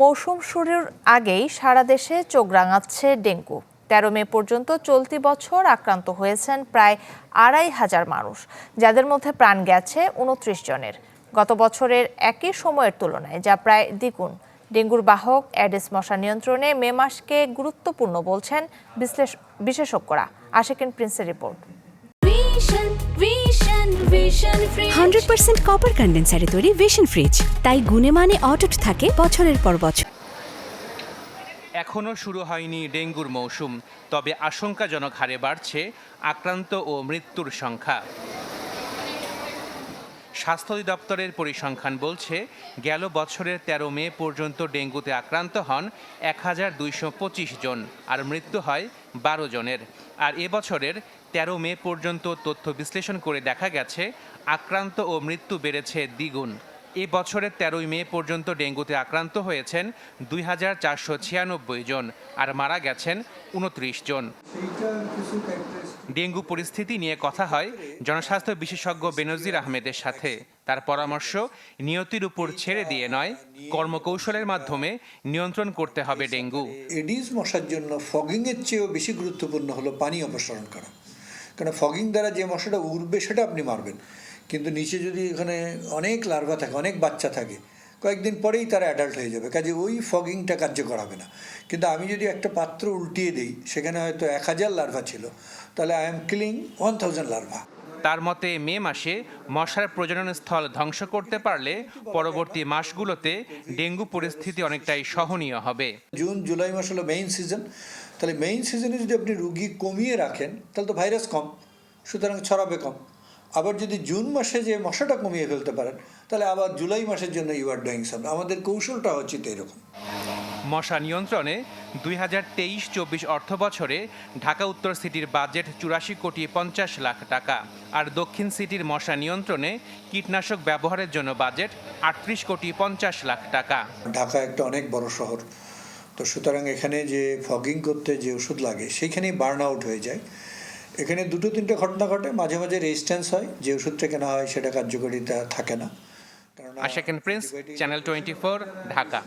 মৌসুম শুরুর আগেই সারা দেশে চোখ রাঙাচ্ছে ডেঙ্গু। ১৩ মে পর্যন্ত চলতি বছর আক্রান্ত হয়েছেন প্রায় ২৫০০ মানুষ, যাদের মধ্যে প্রাণ গেছে ২৯ জনের। গত বছরের একই সময়ের তুলনায় যা প্রায় দ্বিগুণ। ডেঙ্গুর বাহক অ্যাডিস মশা নিয়ন্ত্রণে মে মাসকে গুরুত্বপূর্ণ বলছেন বিশেষজ্ঞরা। আশিকিন প্রিন্সের রিপোর্ট। 100% কপার কন্ডেন্সারে তৈরি ভিশন ফ্রিজ, তাই গুণে মানে অটুট থাকে বছরের পর বছর। এখনও শুরু হয়নি ডেঙ্গুর মৌসুম, তবে আশঙ্কাজনক হারে বাড়ছে আক্রান্ত ও মৃত্যুর সংখ্যা। স্বাস্থ্য অধিদপ্তরের পরিসংখ্যান বলছে, গেল বছরের ১৩ মে পর্যন্ত ডেঙ্গুতে আক্রান্ত হন ১,২২৫ জন আর মৃত্যু হয় ১২ জনের। আর এবছরের ১৩ মে পর্যন্ত তথ্য বিশ্লেষণ করে দেখা গেছে আক্রান্ত ও মৃত্যু বেড়েছে দ্বিগুণ। এ বছরের ১৩ মে পর্যন্ত ডেঙ্গুতে আক্রান্ত হয়েছেন ২,৪৯৬ জন আর মারা গেছেন ২৯ জন। ডেঙ্গু পরিস্থিতি নিয়ে কথা হয় জনস্বাস্থ্য বিশেষজ্ঞ বেনজির আহমেদের সাথে। তার পরামর্শ, নিয়তির উপর ছেড়ে দিয়ে নয়, কর্মকৌশলের মাধ্যমে নিয়ন্ত্রণ করতে হবে ডেঙ্গু। এডিস মশার জন্য ফগিং এর চেয়েও বেশি গুরুত্বপূর্ণ হলো পানি অপসারণ করা। কারণ ফগিং দ্বারা যে মশাটা উড়বে সেটা আপনি মারবেন, কিন্তু নিচে যদি এখানে অনেক লার্ভা থাকে, অনেক বাচ্চা থাকে, কয়েকদিন পরেই তারা অ্যাডাল্ট হয়ে যাবে, কাজে ওই ফগিংটা কার্যকর হবে না। কিন্তু আমি যদি একটা পাত্র উল্টিয়ে দিই, সেখানে হয়তো ১,০০০ লার্ভা ছিল, তাহলে আই এম কিলিং ১,০০০ লার্ভা। তার মতে, মে মাসে মশার প্রজনন স্থল ধ্বংস করতে পারলে পরবর্তী মাসগুলোতে ডেঙ্গু পরিস্থিতি অনেকটাই সহনীয় হবে। জুন জুলাই মাস হলো মেইন সিজন, তাহলে মেইন সিজনে যদি আপনি রুগী কমিয়ে রাখেন তাহলে তো ভাইরাস কম, সুতরাং ছড়াবে কম। আবার যদি জুন মাসে যে মশাটা কমিয়ে ফেলতে পারেন, তাহলে আবার জুলাই মাসের জন্য ইউ আর ডুইং সামথিং। আমাদের কৌশলটা হচ্ছে এরকম। মশা নিয়ন্ত্রণে ২০২৩-২৪ অর্থ বছরে ঢাকা উত্তর সিটির বাজেট ৮৪,৫০,০০,০০০ টাকা, আর দক্ষিণ সিটির মশা নিয়ন্ত্রণে কীটনাশক ব্যবহারের জন্য বাজেট ৩৮,৫০,০০,০০০ টাকা। ঢাকা একটা অনেক বড় শহর, তো সুতরাং এখানে যে ফগিং করতে যে ওষুধ লাগে সেখানেই বার্ন আউট হয়ে যায়। এখানে ২-৩টে ঘটনা ঘটে, মাঝে মাঝে রেজিস্ট্যান্স হয়, যে ওষুধটা কেনা হয় সেটা কার্যকারিতা থাকে না। Ashikin Prince, channel 24, Dhaka.